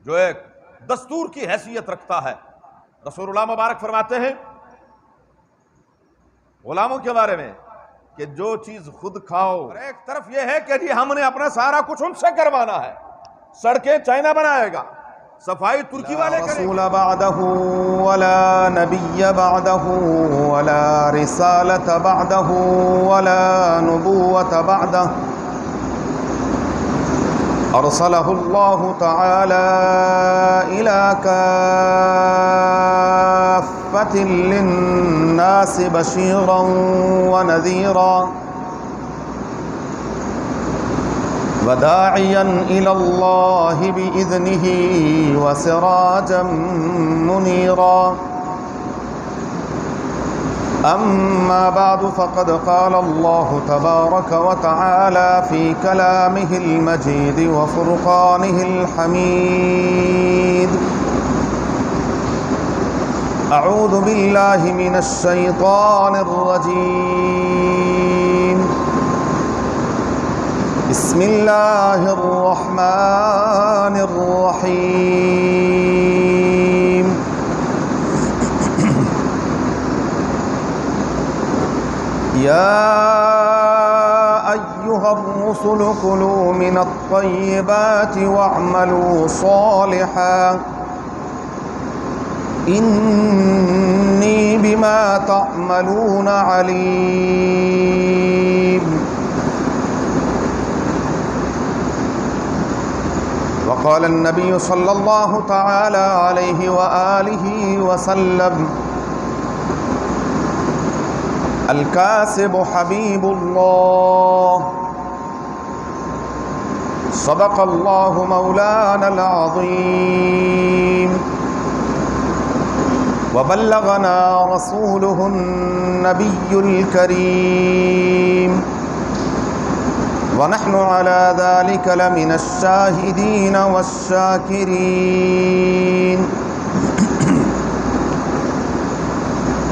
جو ایک دستور کی حیثیت رکھتا ہے۔ رسول اللہ مبارک فرماتے ہیں غلاموں کے بارے میں کہ جو چیز خود کھاؤ، اور ایک طرف یہ ہے کہ جی ہم نے اپنا سارا کچھ ان سے کروانا ہے، سڑکیں چائنا بنائے گا، صفائی ترکی والے کریں گے۔ رسول بعده ولا نبی بعده ولا رسالت بعده ولا نبوت بعده ارسلہ اللہ تعالی الى کافۃ للناس بشیرا ونذیرا وداعیا الی اللہ بإذنہ وسراجا منیرا اما بعد فقد قال اللہ تبارک وتعالی فی کلامہ المجید وفرقانہ الحمید اعوذ باللہ من الشیطان الرجیم بسم اللہ الرحمن الرحیم یا ایہا الرسل کلوا من الطیبات واعملوا صالحا انی بما تعملون علیم وقال النبي صلى الله تعالى عليه وآله وسلم الكاسب حبيب الله صدق الله مولانا العظيم وبلغنا رسوله النبي الكريم ونحن على ذلك لمن الشاهدين والشاكرين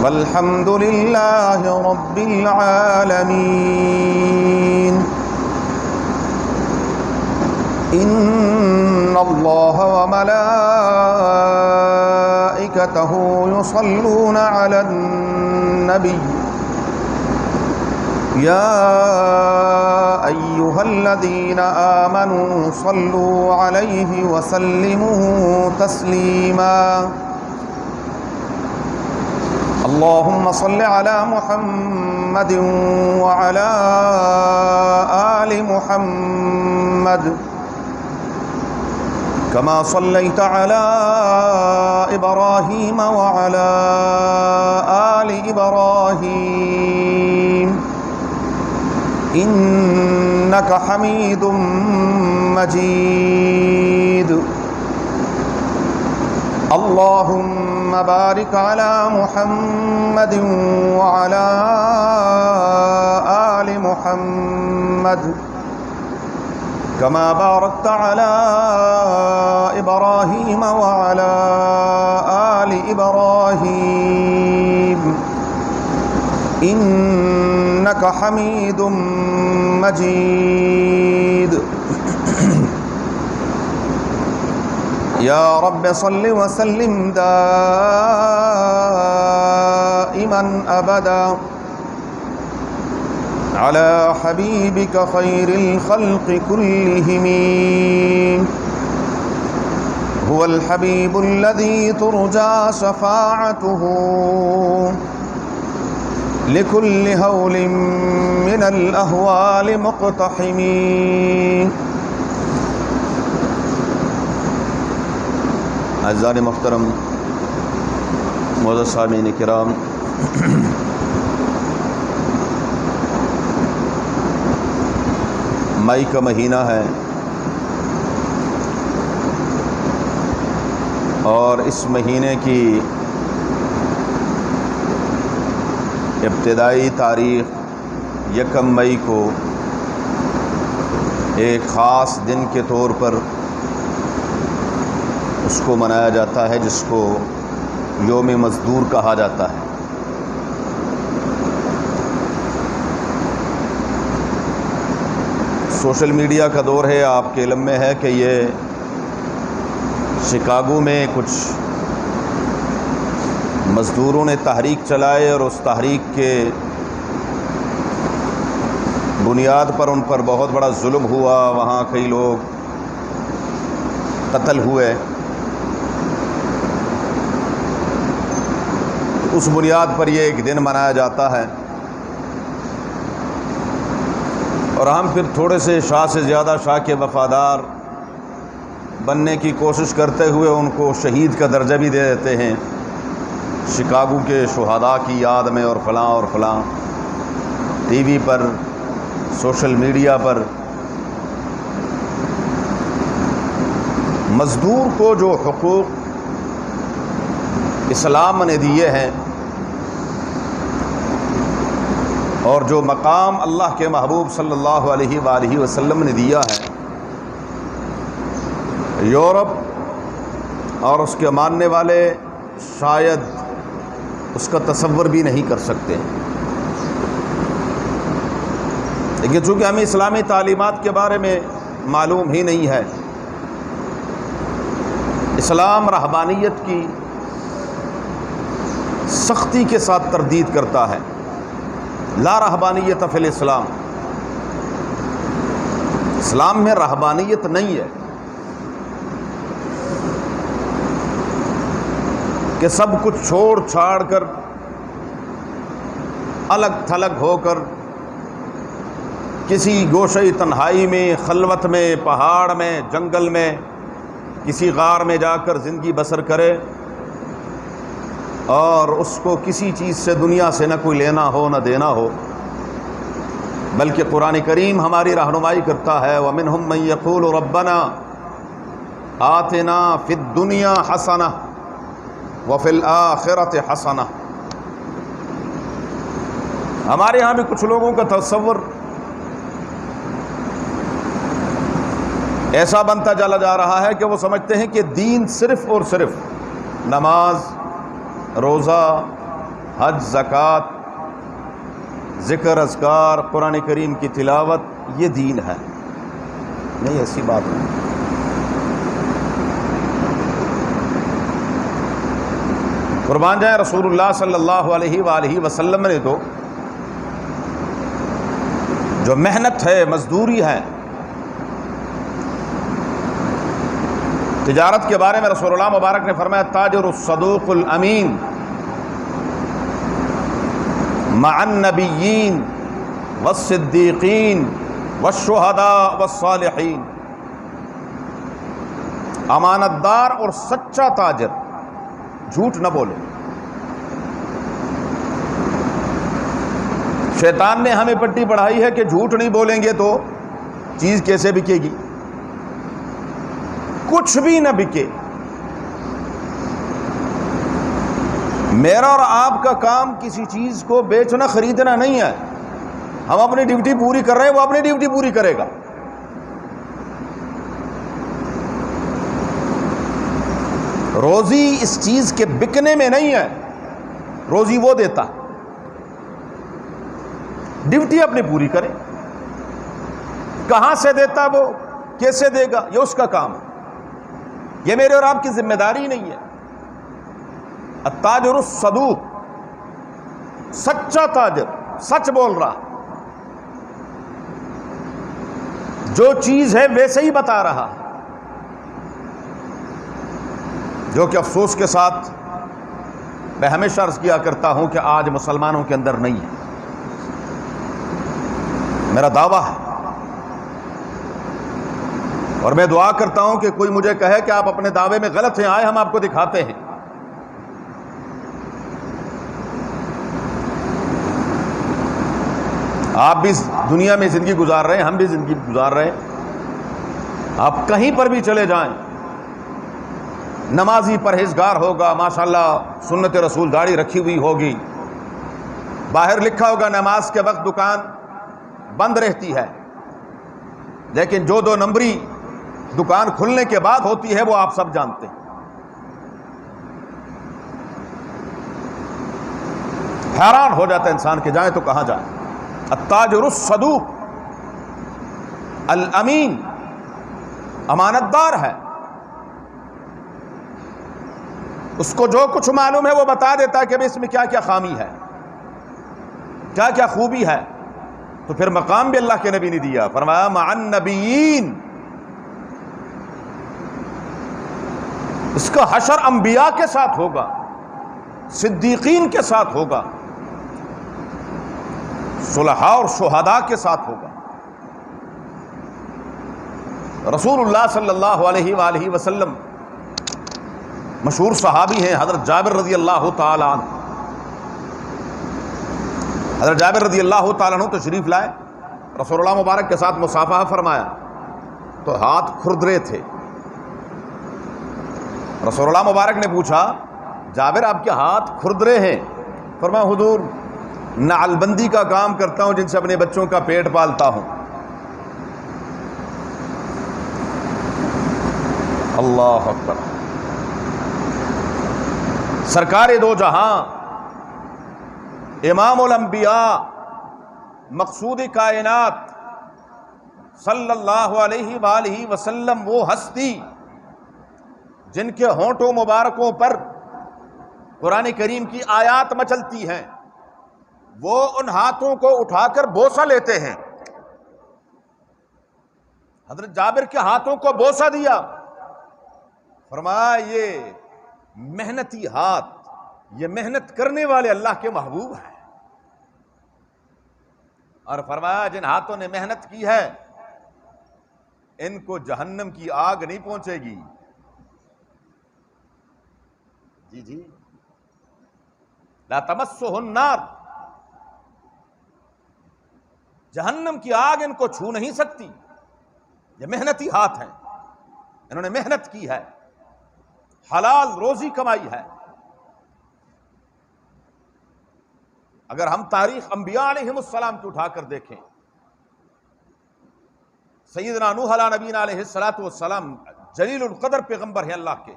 والحمد لله رب العالمين إن الله وملائكته يصلون على النبي يا أيها الذين آمنوا صلوا عليه وسلموا تسليما اللهم صل على محمد وعلى آل محمد كما صليت على إبراهيم وعلى آل إبراهيم إنك حميد مجيد اللهم بارك على محمد وعلى آل محمد كما باركت على إبراهيم وعلى آل إبراهيم إنك حميد مجيد يا رب صل وسلم دائما أبدا على حبيبك خير الخلق كلهم هو الحبيب الذي ترجى شفاعته لكل هول من الأهوال مقتحم اعزائے محترم معزز سامعین کرام، مئی کا مہینہ ہے اور اس مہینے کی ابتدائی تاریخ 1 مئی کو ایک خاص دن کے طور پر اس کو منایا جاتا ہے، جس کو یوم مزدور کہا جاتا ہے۔ سوشل میڈیا کا دور ہے، آپ کے علم میں ہے کہ یہ شکاگو میں کچھ مزدوروں نے تحریک چلائے اور اس تحریک کے بنیاد پر ان پر بہت بڑا ظلم ہوا، وہاں کئی لوگ قتل ہوئے۔ اس بنیاد پر یہ ایک دن منایا جاتا ہے، اور ہم پھر تھوڑے سے شاہ سے زیادہ شاہ کے وفادار بننے کی کوشش کرتے ہوئے ان کو شہید کا درجہ بھی دے دیتے ہیں، شکاگو کے شہداء کی یاد میں، اور فلاں ٹی وی پر، سوشل میڈیا پر۔ مزدور کو جو حقوق اسلام نے دیے ہیں اور جو مقام اللہ کے محبوب صلی اللہ علیہ وآلہ وسلم نے دیا ہے، یورپ اور اس کے ماننے والے شاید اس کا تصور بھی نہیں کر سکتے، لیکن چونکہ ہمیں اسلامی تعلیمات کے بارے میں معلوم ہی نہیں ہے، اسلام رہبانیت کی سختی کے ساتھ تردید کرتا ہے۔ لا رہبانیت فی الاسلام، اسلام میں رہبانیت نہیں ہے کہ سب کچھ چھوڑ چھاڑ کر الگ تھلگ ہو کر کسی گوشہ تنہائی میں، خلوت میں، پہاڑ میں، جنگل میں، کسی غار میں جا کر زندگی بسر کرے اور اس کو کسی چیز سے، دنیا سے نہ کوئی لینا ہو نہ دینا ہو، بلکہ قرآن کریم ہماری رہنمائی کرتا ہے وَمِنْهُمْ مَنْ يَقُولُ رَبَّنَا آتِنَا فِي الدُّنْيَا حَسَنَةً وَفِي الْآخِرَةِ حَسَنَةً۔ ہمارے ہاں بھی کچھ لوگوں کا تصور ایسا بنتا چلا جا رہا ہے کہ وہ سمجھتے ہیں کہ دین صرف اور صرف نماز، روزہ، حج، زکوٰۃ، ذکر، اذکار، قرآن کریم کی تلاوت، یہ دین ہے۔ نہیں، ایسی بات نہیں۔ قربان جائیں، رسول اللہ صلی اللہ علیہ وآلہ وسلم نے تو جو محنت ہے، مزدوری ہے، تجارت کے بارے میں رسول اللہ مبارک نے فرمایا تاجر الصدوق الامین مع النبیین والصدیقین والشہداء والصالحین۔ امانت دار اور سچا تاجر، جھوٹ نہ بولے۔ شیطان نے ہمیں پٹی پڑھائی ہے کہ جھوٹ نہیں بولیں گے تو چیز کیسے بکے گی؟ کچھ بھی نہ بکے۔ میرا اور آپ کا کام کسی چیز کو بیچنا، خریدنا نہیں ہے۔ ہم اپنی ڈیوٹی پوری کر رہے ہیں، وہ اپنی ڈیوٹی پوری کرے گا۔ روزی اس چیز کے بکنے میں نہیں ہے، روزی وہ دیتا، ڈیوٹی اپنی پوری کرے۔ کہاں سے دیتا وہ، کیسے دے گا، یہ اس کا کام ہے، یہ میرے اور آپ کی ذمہ داری نہیں ہے۔ التاجر الصدوق، سچا تاجر، سچ بول رہا، جو چیز ہے ویسے ہی بتا رہا، جو کہ افسوس کے ساتھ میں ہمیشہ عرض کیا کرتا ہوں کہ آج مسلمانوں کے اندر نہیں ہے۔ میرا دعویٰ ہے اور میں دعا کرتا ہوں کہ کوئی مجھے کہے کہ آپ اپنے دعوے میں غلط ہیں، آئے ہم آپ کو دکھاتے ہیں۔ آپ بھی دنیا میں زندگی گزار رہے ہیں، ہم بھی زندگی گزار رہے ہیں۔ آپ کہیں پر بھی چلے جائیں، نمازی پرہیزگار ہوگا، ماشاءاللہ سنت رسول داڑھی رکھی ہوئی ہوگی، باہر لکھا ہوگا نماز کے وقت دکان بند رہتی ہے، لیکن جو دو نمبری دکان کھلنے کے بعد ہوتی ہے وہ آپ سب جانتے ہیں۔ حیران ہو جاتا ہے انسان کہ جائیں تو کہاں جائیں۔ التاجر الصدوق الامین، امانت دار ہے، اس کو جو کچھ معلوم ہے وہ بتا دیتا ہے کہ اس میں کیا کیا خامی ہے، کیا کیا خوبی ہے. تو پھر مقام بھی اللہ کے نبی نے دیا، فرمایا مع النبیین، اس کا حشر انبیاء کے ساتھ ہوگا، صدیقین کے ساتھ ہوگا، صلحاء اور شہداء کے ساتھ ہوگا. رسول اللہ صلی اللہ علیہ وآلہ وسلم مشہور صحابی ہیں حضرت جابر رضی اللہ تعالی عنہ. حضرت جابر رضی اللہ تعالیٰ عنہ تشریف لائے، رسول اللہ مبارک کے ساتھ مصافحہ فرمایا تو ہاتھ کھردرے تھے. رسول اللہ مبارک نے پوچھا جابر آپ کے ہاتھ کھردرے ہیں؟ فرمایا حضور نعل بندی کا کام کرتا ہوں جن سے اپنے بچوں کا پیٹ پالتا ہوں. اللہ اکبر. سرکار دو جہاں، امام الانبیاء، مقصود کائنات صلی اللہ علیہ وآلہ وسلم، وہ ہستی جن کے ہونٹوں مبارکوں پر قرآن کریم کی آیات مچلتی ہیں، وہ ان ہاتھوں کو اٹھا کر بوسہ لیتے ہیں. حضرت جابر کے ہاتھوں کو بوسہ دیا، فرمایا یہ محنتی ہاتھ، یہ محنت کرنے والے اللہ کے محبوب ہیں. اور فرمایا جن ہاتھوں نے محنت کی ہے ان کو جہنم کی آگ نہیں پہنچے گی. جی لا تمسہ النار، جہنم کی آگ ان کو چھو نہیں سکتی. یہ محنتی ہاتھ ہیں، انہوں نے محنت کی ہے، حلال روزی کمائی ہے. اگر ہم تاریخ انبیاء علیہم السلام کی اٹھا کر دیکھیں، سیدنا نوح علیہ نبینا علیہ السلام جلیل القدر پیغمبر ہیں اللہ کے،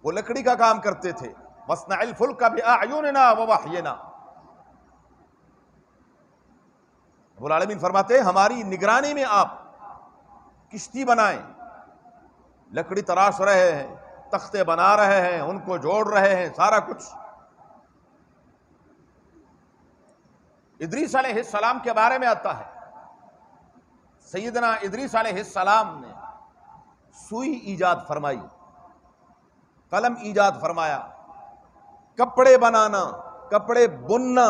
وہ لکڑی کا کام کرتے تھے. وَاصْنَعِ الْفُلْكَ بِأَعْيُنِنَا وَوَحْيِنَا. رب العالمین فرماتے ہیں ہماری نگرانی میں آپ کشتی بنائیں. لکڑی تراش رہے ہیں، تختے بنا رہے ہیں، ان کو جوڑ رہے ہیں، سارا کچھ. ادریس علیہ السلام کے بارے میں آتا ہے، سیدنا ادریس علیہ السلام نے سوئی ایجاد فرمائی، قلم ایجاد فرمایا، کپڑے بنانا، کپڑے بننا،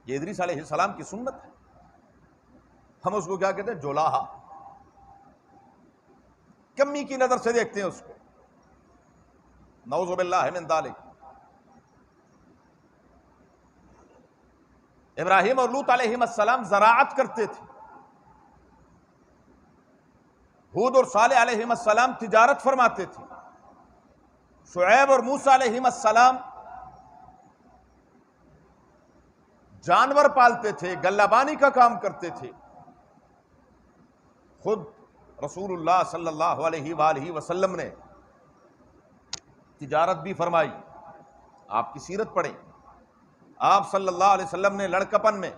یہ ادریس علیہ السلام کی سنت ہے. ہم اس کو کیا کہتے ہیں؟ جولاہا. کمی کی نظر سے دیکھتے ہیں اس کو، نعوذ باللہ من ذالک. ابراہیم اور لوط علیہ السلام زراعت کرتے تھے، ہود اور صالح علیہ السلام تجارت فرماتے تھے، شعیب اور موسیٰ علیہ السلام جانور پالتے تھے، گلہبانی کا کام کرتے تھے. خود رسول اللہ صلی اللہ علیہ وآلہ وسلم نے تجارت بھی فرمائی. آپ کی سیرت پڑھیں، آپ صلی اللہ علیہ وسلم نے لڑکپن میں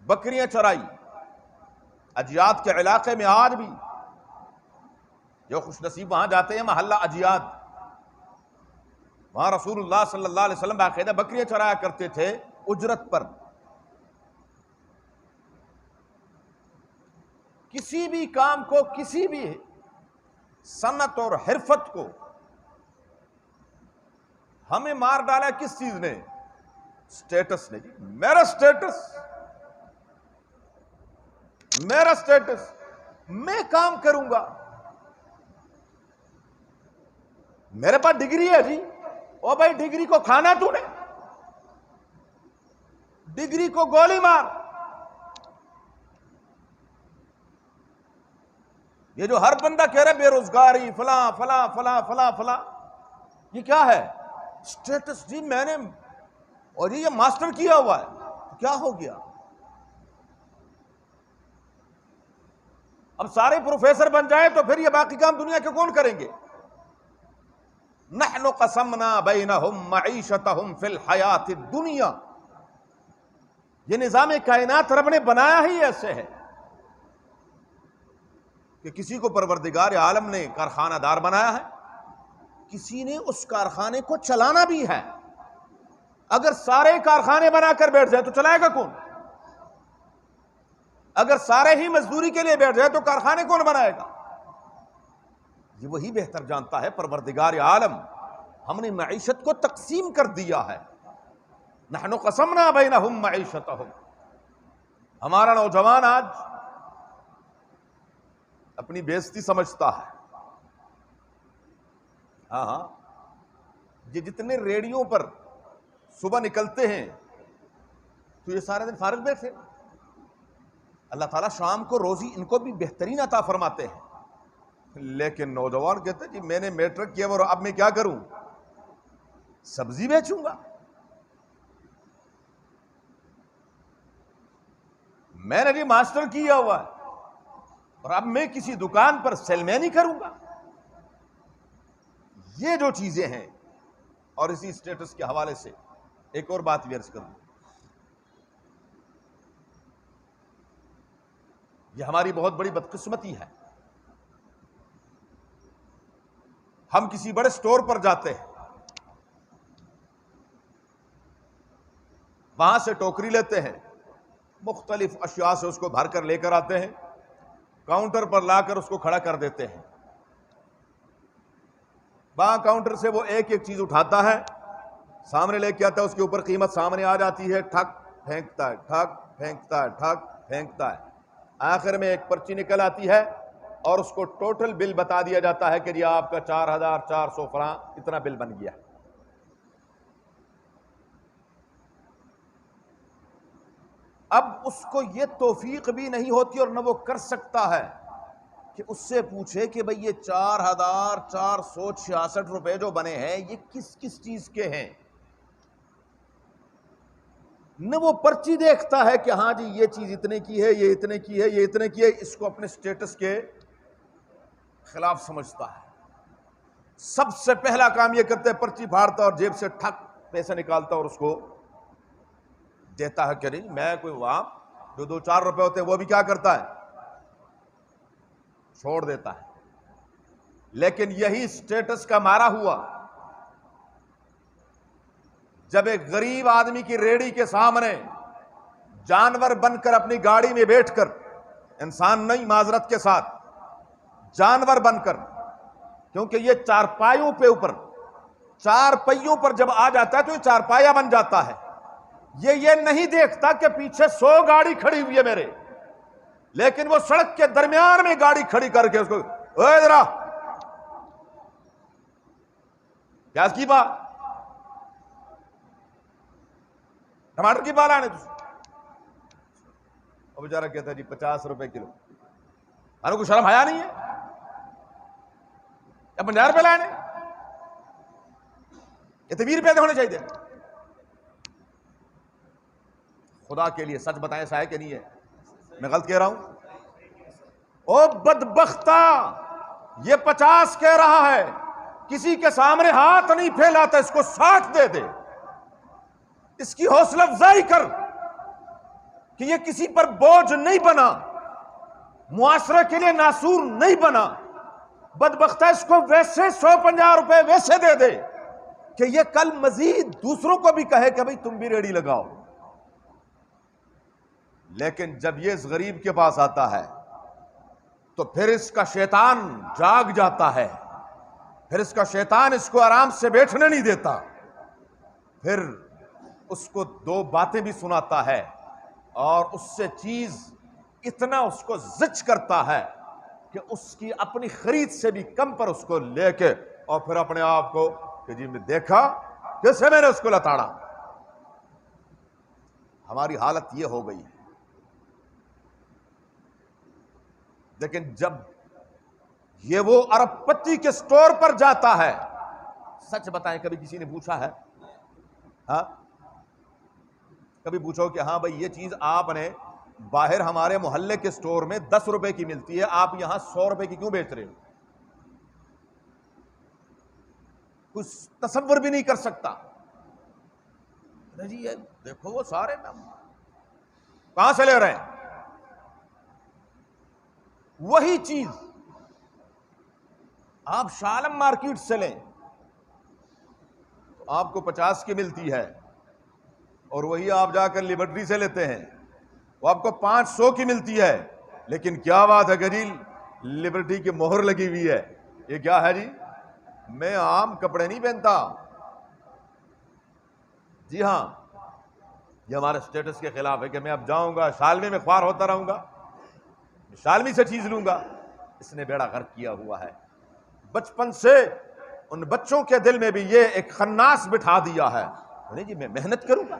بکریاں چرائی. اجیاد کے علاقے میں آج بھی جو خوش نصیب وہاں جاتے ہیں، محلہ اجیاد، وہاں رسول اللہ صلی اللہ علیہ وسلم باقاعدہ بکریاں چرایا کرتے تھے اجرت پر. کسی بھی کام کو، کسی بھی صنعت اور حرفت کو ہمیں مار ڈالا کس چیز نے؟ سٹیٹس نے. جی میرا سٹیٹس، میرا سٹیٹس، میں کام کروں گا، میرے پاس ڈگری ہے. جی او بھائی ڈگری کو کھانا تو نے، ڈگری کو گولی مار. یہ جو ہر بندہ کہہ رہا ہے بے روزگاری فلاں فلاں فلاں فلاں فلاں، یہ کیا ہے؟ سٹیٹس. جی میں نے، اور یہ ماسٹر کیا ہوا ہے، کیا ہو گیا؟ اب سارے پروفیسر بن جائے تو پھر یہ باقی کام دنیا کے کون کریں گے؟ نحن قسمنا بینہم معیشتہم فی الحیات الدنیا. یہ نظام کائنات رب نے بنایا ہی ایسے ہے. کہ کسی کو پروردگار عالم نے کارخانہ دار بنایا ہے، کسی نے اس کارخانے کو چلانا بھی ہے۔ اگر سارے کارخانے بنا کر بیٹھ جائے تو چلائے گا کون؟ اگر سارے ہی مزدوری کے لیے بیٹھ جائے تو کارخانے کون بنائے گا؟ یہ وہی بہتر جانتا ہے پروردگار عالم۔ ہم نے معیشت کو تقسیم کر دیا ہے، نحن قسمنا بینہم معیشتہم۔ ہمارا نوجوان آج اپنی بےعزتی سمجھتا ہے۔ ہاں یہ جتنے ریڈیو پر صبح نکلتے ہیں تو یہ سارے دن فارغ بیٹھے، اللہ تعالیٰ شام کو روزی ان کو بھی بہترین عطا فرماتے ہیں، لیکن نوجوان کہتے ہیں جی میں نے میٹرک کیا اور اب میں کیا کروں؟ سبزی بیچوں گا، میں نے بھی ماسٹر کیا ہوا ہے اور اب میں کسی دکان پر سیل مین ہی کروں گا۔ یہ جو چیزیں ہیں، اور اسی سٹیٹس کے حوالے سے ایک اور بات بھی عرض کروں، یہ ہماری بہت بڑی بدقسمتی ہے۔ ہم کسی بڑے سٹور پر جاتے ہیں، وہاں سے ٹوکری لیتے ہیں، مختلف اشیاء سے اس کو بھر کر لے کر آتے ہیں، کاؤنٹر پر لا کر اس کو کھڑا کر دیتے ہیں۔ وہاں کاؤنٹر سے وہ ایک ایک چیز اٹھاتا ہے، سامنے لے کے آتا ہے، اس کے اوپر قیمت سامنے آ جاتی ہے، ٹھک پھینکتا ہے، ٹھک پھینکتا ہے، ٹھک پھینکتا ہے، آخر میں ایک پرچی نکل آتی ہے اور اس کو ٹوٹل بل بتا دیا جاتا ہے کہ جی آپ کا 4400 فرانc اتنا بل بن گیا۔ اب اس کو یہ توفیق بھی نہیں ہوتی اور نہ وہ کر سکتا ہے کہ اس سے پوچھے کہ بھئی یہ 4466 روپے جو بنے ہیں یہ کس کس چیز کے ہیں۔ نہ وہ پرچی دیکھتا ہے کہ ہاں جی یہ چیز اتنے کی ہے، یہ اتنے کی ہے، یہ اتنے کی ہے، اس کو اپنے سٹیٹس کے خلاف سمجھتا ہے۔ سب سے پہلا کام یہ کرتا ہے، پرچی پھاڑتا اور جیب سے ٹھک پیسے نکالتا اور اس کو دیتا ہے کہ نہیں میں کوئی وہاں جو 2-4 روپے ہوتے ہیں وہ بھی کیا کرتا ہے، چھوڑ دیتا ہے۔ لیکن یہی سٹیٹس کا مارا ہوا جب ایک غریب آدمی کی ریڑھی کے سامنے جانور بن کر اپنی گاڑی میں بیٹھ کر، انسان نہیں معذرت کے ساتھ، جانور بن کر، کیونکہ یہ چارپائیوں پہ اوپر، چار پہیوں پر جب آ جاتا ہے تو یہ چارپایا بن جاتا ہے۔ یہ نہیں دیکھتا کہ پیچھے 100 گاڑی کھڑی ہوئی ہے میرے، لیکن وہ سڑک کے درمیان میں گاڑی کھڑی کر کے اس کو، اوے ذرا پیاز کی بات، ٹماٹر کی بالا آنے تجھے، اور بیچارہ کہتا ہے جی 50 روپے کلو۔ ارے کوئی شرم حیا نہیں ہے؟ یا 50 روپے لانے؟ یہ تو 20 روپے ہونے چاہیے۔ خدا کے لیے سچ بتائیں ایسا ہے کہ نہیں ہے؟ میں غلط کہہ رہا ہوں؟ او بدبختہ، یہ 50 کہہ رہا ہے، کسی کے سامنے ہاتھ نہیں پھیلاتا، اس کو 60 دے دے، اس کی حوصلہ افزائی کر کہ یہ کسی پر بوجھ نہیں بنا، معاشرے کے لیے ناسور نہیں بنا۔ بدبختہ اس کو ویسے 150 روپے ویسے دے دے کہ یہ کل مزید دوسروں کو بھی کہے کہ بھئی تم بھی ریڑھی لگاؤ۔ لیکن جب یہ اس غریب کے پاس آتا ہے تو پھر اس کا شیطان جاگ جاتا ہے، پھر اس کا شیطان اس کو آرام سے بیٹھنے نہیں دیتا، پھر اس کو 2 باتیں بھی سناتا ہے اور اس سے چیز اتنا اس کو زچ کرتا ہے کہ اس کی اپنی خرید سے بھی کم پر اس کو لے کے اور پھر اپنے آپ کو کہ جی میں دیکھا جیسے میں نے اس کو لتاڑا۔ ہماری حالت یہ ہو گئی ہے۔ لیکن جب یہ وہ ارب پتی کے سٹور پر جاتا ہے، سچ بتائیں کبھی کسی نے پوچھا ہے؟ ہاں کبھی پوچھو کہ ہاں بھئی یہ چیز آپ نے باہر ہمارے محلے کے سٹور میں 10 روپے کی ملتی ہے، آپ یہاں 100 روپے کی کیوں بیچ رہے ہو؟ کچھ تصور بھی نہیں کر سکتا۔ جی یہ دیکھو وہ سارے کہاں سے لے رہے ہیں؟ وہی چیز آپ شاہ عالم مارکیٹ سے لیں تو آپ کو 50 کی ملتی ہے، اور وہی آپ جا کر لبرٹی سے لیتے ہیں وہ آپ کو 500 کی ملتی ہے. لیکن کیا بات ہے کہ جی لبرٹی کی مہر لگی ہوئی ہے. یہ کیا ہے جی؟ میں عام کپڑے نہیں پہنتا. جی ہاں، یہ ہمارے سٹیٹس کے خلاف ہے کہ میں اب جاؤں گا شالمی میں خوار ہوتا رہوں گا، شالمی سے چیز لوں گا. اس نے بیڑا غرق کیا ہوا ہے. بچپن سے ان بچوں کے دل میں بھی یہ ایک خناس بٹھا دیا ہے، نہیں جی میں محنت کروں گا.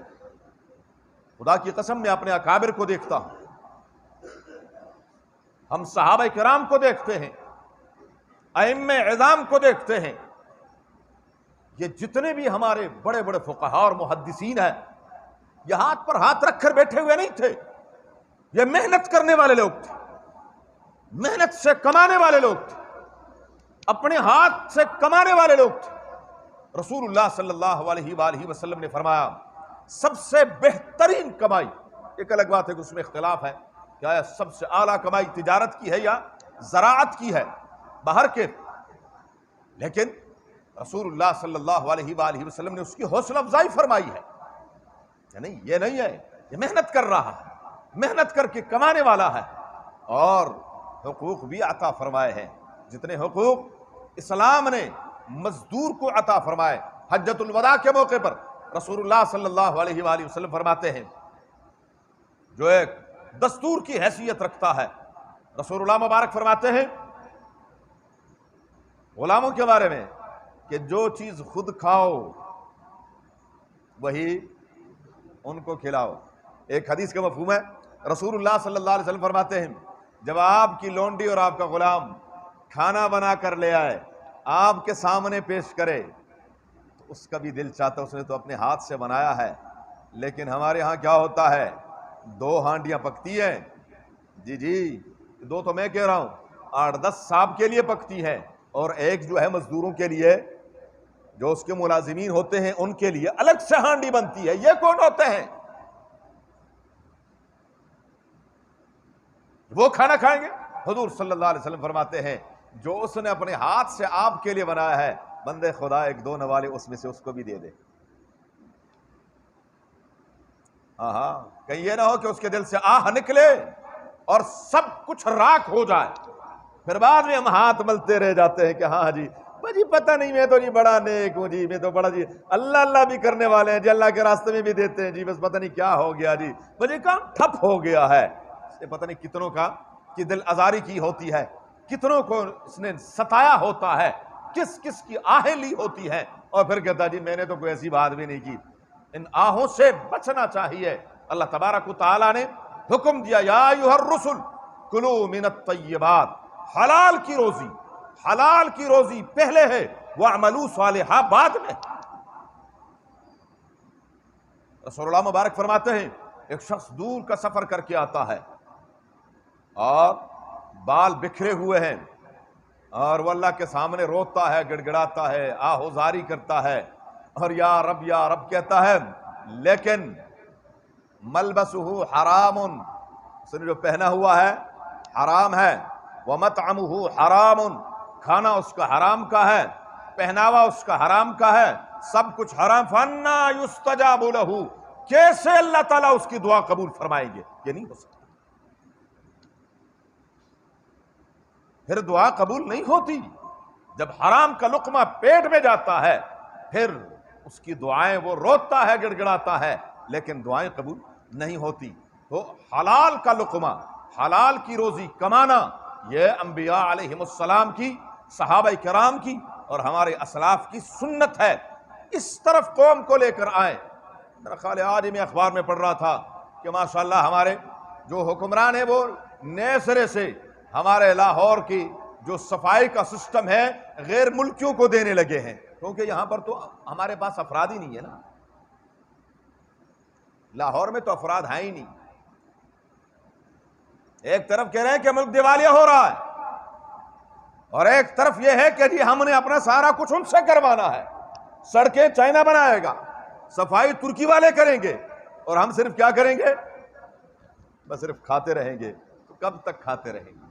خدا کی قسم میں اپنے اکابر کو دیکھتا ہوں، ہم صحابہ کرام کو دیکھتے ہیں، ائمہ اعظام کو دیکھتے ہیں، یہ جتنے بھی ہمارے بڑے بڑے فقہاء اور محدثین ہیں، یہ ہاتھ پر ہاتھ رکھ کر بیٹھے ہوئے نہیں تھے. یہ محنت کرنے والے لوگ تھے، محنت سے کمانے والے لوگ تھے، اپنے ہاتھ سے کمانے والے لوگ تھے. رسول اللہ صلی اللہ علیہ وآلہ وسلم نے فرمایا سب سے بہترین کمائی، ایک الگ بات ہے کہ اس میں اختلاف ہے کیا سب سے اعلیٰ کمائی تجارت کی ہے یا زراعت کی ہے باہر کے، لیکن رسول اللہ صلی اللہ علیہ وآلہ وسلم نے اس کی حوصلہ افزائی فرمائی ہے کہ نہیں، یہ نہیں ہے، یہ محنت کر رہا ہے، محنت کر کے کمانے والا ہے. اور حقوق بھی عطا فرمائے ہیں، جتنے حقوق اسلام نے مزدور کو عطا فرمائے. حجۃ الوداع کے موقع پر رسول اللہ صلی اللہ علیہ وآلہ وسلم فرماتے ہیں جو ایک دستور کی حیثیت رکھتا ہے، رسول اللہ مبارک فرماتے ہیں غلاموں کے بارے میں کہ جو چیز خود کھاؤ وہی ان کو کھلاؤ. ایک حدیث کا مفہوم ہے، رسول اللہ صلی اللہ علیہ وسلم فرماتے ہیں جب آپ کی لونڈی اور آپ کا غلام کھانا بنا کر لے آئے، آپ کے سامنے پیش کرے تو اس کا بھی دل چاہتا اس نے تو اپنے ہاتھ سے بنایا ہے. لیکن ہمارے ہاں کیا ہوتا ہے، 2 ہانڈیاں پکتی ہیں، جی 2 تو میں کہہ رہا ہوں 8-10 صاحب کے لیے پکتی ہے، اور ایک جو ہے مزدوروں کے لیے جو اس کے ملازمین ہوتے ہیں ان کے لیے الگ سے ہانڈی بنتی ہے. یہ کون ہوتے ہیں؟ وہ کھانا کھائیں گے. حضور صلی اللہ علیہ وسلم فرماتے ہیں جو اس نے اپنے ہاتھ سے آپ کے لیے بنایا ہے بندے خدا 1-2 نوالے اس میں سے اس کو بھی دے دے. ہاں کہیں یہ نہ ہو کہ اس کے دل سے آہ نکلے اور سب کچھ راکھ ہو جائے، پھر بعد میں ہم ہاتھ ملتے رہ جاتے ہیں کہ ہاں جی جی پتہ نہیں میں تو جی بڑا نیک ہوں جی، میں تو بڑا جی اللہ بھی کرنے والے ہیں جی، اللہ کے راستے میں بھی دیتے ہیں جی، بس پتہ نہیں کیا ہو گیا جی کام ٹھپ ہو گیا ہے. پتہ نہیں کتنوں کا کی دل آزاری کی ہوتی ہے، کتنوں کو اس نے ستایا ہوتا ہے، کس کس کی آہیں لی ہوتی ہے، اور پھر کہتا جی میں نے تو کوئی ایسی بات بھی نہیں کی. ان آہوں سے بچنا چاہیے. اللہ تبارک و تعالیٰ نے حکم دیا یا ایھا الرسل کلوا من الطیبات، حلال کی روزی پہلے ہے، واعملوا صالحا بعد میں. رسول اللہ مبارک فرماتے ہیں ایک شخص دور کا سفر کر کے آتا ہے اور بال بکھرے ہوئے ہیں اور وہ اللہ کے سامنے روتا ہے، گڑ گڑاتا ہے، آہوزاری کرتا ہے اور یا رب کہتا ہے، لیکن ملبسہ حرام، اس نے جو پہنا ہوا ہے حرام ہے، ومطعمہ حرام، کھانا اس کا حرام کا ہے، پہناوا اس کا حرام کا ہے، سب کچھ حرام. فانا یستجاب لہ، کیسے اللہ تعالیٰ اس کی دعا قبول فرمائیں گے؟ یہ نہیں ہو سکتا. پھر دعا قبول نہیں ہوتی. جب حرام کا لقمہ پیٹ میں جاتا ہے پھر اس کی دعائیں وہ روتا ہے، گڑ گڑاتا ہے، لیکن دعائیں قبول نہیں ہوتی. تو حلال کا لقمہ، حلال کی روزی کمانا، یہ انبیاء علیہم السلام کی، صحابہ کرام کی اور ہمارے اسلاف کی سنت ہے. اس طرف قوم کو لے کر آئیں. میرا خیال ہے آج میں اخبار میں پڑھ رہا تھا کہ ماشاءاللہ ہمارے جو حکمران ہیں وہ نئے سرے سے ہمارے لاہور کی جو صفائی کا سسٹم ہے غیر ملکیوں کو دینے لگے ہیں، کیونکہ یہاں پر تو ہمارے پاس افراد ہی نہیں ہے نا، لاہور میں تو افراد ہیں ہی نہیں. ایک طرف کہہ رہے ہیں کہ ملک دیوالیہ ہو رہا ہے اور ایک طرف یہ ہے کہ جی ہم نے اپنا سارا کچھ ان سے کروانا ہے. سڑکیں چائنا بنائے گا، صفائی ترکی والے کریں گے اور ہم صرف کیا کریں گے؟ بس صرف کھاتے رہیں گے. تو کب تک کھاتے رہیں گے؟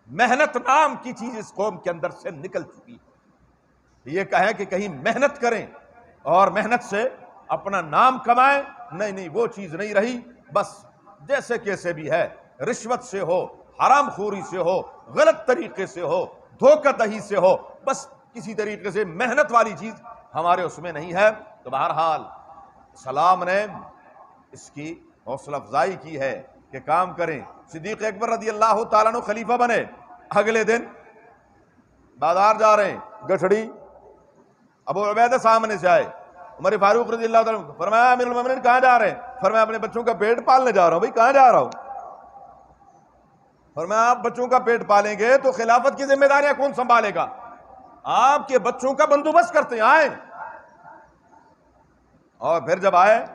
محنت نام کی چیز اس قوم کے اندر سے نکل چکی ہے۔ یہ کہیں کہ کہیں محنت کریں اور محنت سے اپنا نام کمائیں، نہیں وہ چیز نہیں رہی۔ بس جیسے کیسے بھی ہے، رشوت سے ہو، حرام خوری سے ہو، غلط طریقے سے ہو، دھوکہ دہی سے ہو، بس کسی طریقے سے محنت والی چیز ہمارے اس میں نہیں ہے۔ تو بہرحال سلام نے اس کی حوصلہ افزائی کی ہے کہ کام کریں۔ صدیق اکبر رضی اللہ تعالیٰ عنہ خلیفہ بنے، اگلے دن بازار جا رہے ہیں، گٹھڑی ابو عبیدہ سامنے سے آئے، عمر فاروق رضی اللہ تعالیٰ عنہ فرمایا امیر المومنین کہاں جا رہے ہیں؟ فرمایا اپنے بچوں کا پیٹ پالنے جا رہا ہوں۔ بھائی کہاں جا رہا ہوں؟ فرمایا آپ بچوں کا پیٹ پالیں گے تو خلافت کی ذمہ داریاں کون سنبھالے گا؟ آپ کے بچوں کا بندوبست کرتے ہیں، آئے۔ اور پھر جب آئے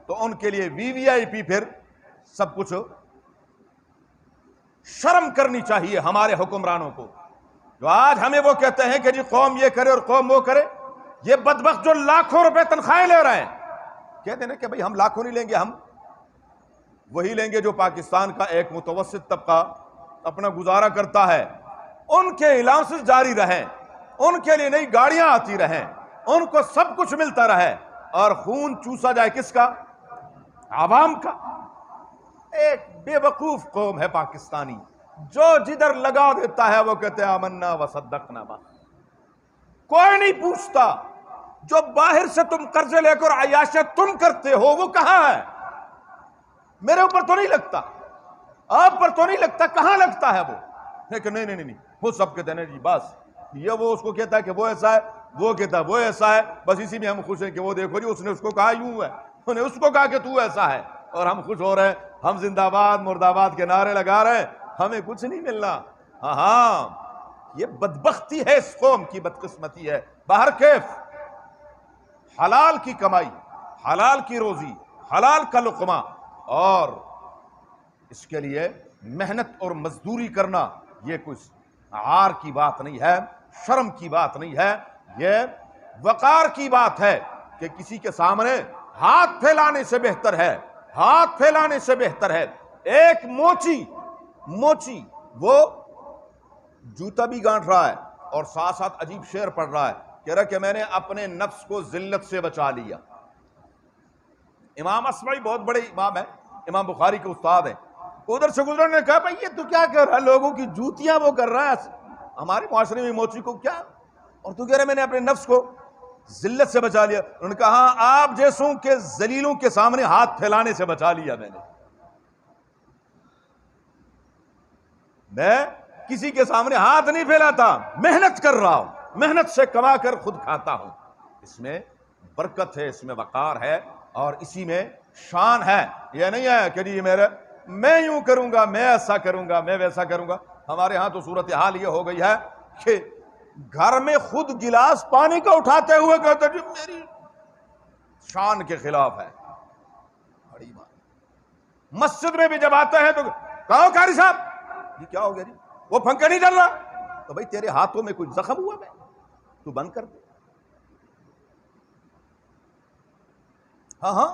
تو ان کے لیے وی آئی پی، پھر سب کچھ۔ شرم کرنی چاہیے ہمارے حکمرانوں کو، جو آج ہمیں وہ کہتے ہیں کہ جی قوم یہ کرے اور قوم وہ کرے۔ یہ بدبخت جو لاکھوں روپے تنخواہیں لے رہے ہیں، کہتے ہیں کہ بھئی ہم لاکھوں نہیں لیں گے، ہم وہی لیں گے جو پاکستان کا ایک متوسط طبقہ اپنا گزارا کرتا ہے۔ ان کے الاؤنسز جاری رہیں، ان کے لیے نئی گاڑیاں آتی رہیں، ان کو سب کچھ ملتا رہے، اور خون چوسا جائے کس کا؟ عوام کا۔ ایک بے وقوف قوم ہے پاکستانی، جو جدھر لگا دیتا ہے وہ کہتے ہیں آمنا وصدقنا۔ کوئی نہیں پوچھتا جو باہر سے تم قرضے لے کر عیاشیں تم کرتے ہو وہ کہاں ہے؟ میرے اوپر تو نہیں لگتا، آپ پر تو نہیں لگتا، کہاں لگتا ہے وہ؟ لیکن نہیں وہ سب کہتے ہیں جی بس یہ وہ اس کو کہتا ہے کہ وہ ایسا ہے، وہ کہتا ہے وہ ایسا ہے، بس اسی میں ہم خوش ہیں کہ وہ دیکھو جی اس نے اس کو کہا یوں ہے، انہوں نے اس کو کہا کہ تو ایسا ہے، اور ہم خوش ہو رہے ہیں، ہم زندہ باد مرد آباد کے نعرے لگا رہے ہیں، ہمیں کچھ نہیں ملنا۔ ہاں یہ بدبختی ہے، اس قوم کی بدقسمتی ہے۔ باہر کیف حلال کی کمائی، حلال کی روزی، حلال کا لقمہ، اور اس کے لیے محنت اور مزدوری کرنا، یہ کچھ عار کی بات نہیں ہے، شرم کی بات نہیں ہے، یہ وقار کی بات ہے کہ کسی کے سامنے ہاتھ پھیلانے سے بہتر ہے، ہاتھ پھیلانے سے بہتر ہے۔ ایک موچی وہ جوتا بھی گانٹ رہا ہے اور ساتھ ساتھ عجیب شعر پڑھ رہا ہے، کہہ رہا کہ میں نے اپنے نفس کو ذلت سے بچا لیا۔ امام اسمعی بہت بڑے امام ہیں، امام بخاری کے استاد ہیں، ادھر سے گزرنے نے کہا بھائی یہ تو کیا کر رہا ہے، لوگوں کی جوتیاں وہ کر رہا ہے، ہمارے معاشرے میں موچی کو کیا، اور تو کہہ رہے میں نے اپنے نفس کو ذلت سے بچا لیا۔ انہوں نے کہا ہاں آپ جیسوں کے ذلیلوں کے سامنے ہاتھ پھیلانے سے بچا لیا میں کسی کے سامنے ہاتھ نہیں پھیلاتا، محنت کر رہا ہوں، محنت سے کما کر خود کھاتا ہوں۔ اس میں برکت ہے، اس میں وقار ہے، اور اسی میں شان ہے۔ یہ نہیں ہے کہ جی میں یوں کروں گا، میں ایسا کروں گا، میں ویسا کروں گا۔ ہمارے ہاں تو صورتحال یہ ہو گئی ہے کہ گھر میں خود گلاس پانی کا اٹھاتے ہوئے کہتے جی میری شان کے خلاف ہے، بڑی بات۔ مسجد میں بھی جب آتے ہیں تو کہو قاری صاحب یہ کیا ہو گیا جی، وہ پنکھا نہیں چل رہا، تو بھائی تیرے ہاتھوں میں کچھ زخم ہوا ہے تو بند کر دے۔ ہاں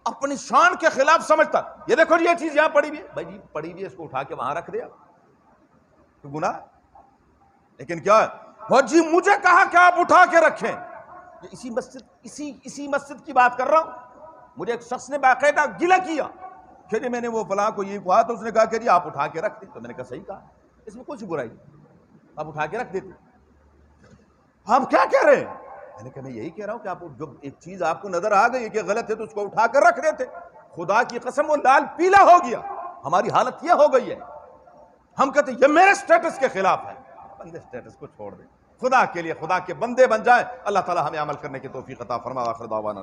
اپنی شان کے خلاف سمجھتا، یہ دیکھو جی یہ چیز یہاں پڑی ہوئی ہے، بھائی جی پڑی ہوئی ہے، اس کو اٹھا کے وہاں رکھ دیا تو گناہ ہے۔ لیکن کیا ہے وہ جی مجھے کہا کہ آپ اٹھا کے رکھیں، اسی مسجد کی بات کر رہا ہوں، مجھے ایک شخص نے باقاعدہ گلہ کیا کہ جی میں نے وہ فلاں کو یہ کہا تو اس نے کہا کہ جی آپ اٹھا کے رکھ دیں، تو میں نے کہا صحیح کہا، اس میں کچھ برائی نہیں، آپ اٹھا کے رکھ دیتے۔ آپ کیا کہہ رہے ہیں؟ میں نے کہا میں یہی کہہ رہا ہوں کہ آپ جب ایک چیز آپ کو نظر آ گئی کہ غلط ہے تو اس کو اٹھا کر رکھ دیتے۔ خدا کی قسم وہ لال پیلا ہو گیا، ہماری حالت یہ ہو گئی ہے، ہم کہتے ہیں یہ میرے سٹیٹس کے خلاف ہے۔ بندے سٹیٹس کو چھوڑ دیں، خدا کے لیے خدا کے بندے بن جائیں۔ اللہ تعالی ہمیں عمل کرنے کی توفیق عطا فرما۔ آخر دعوانا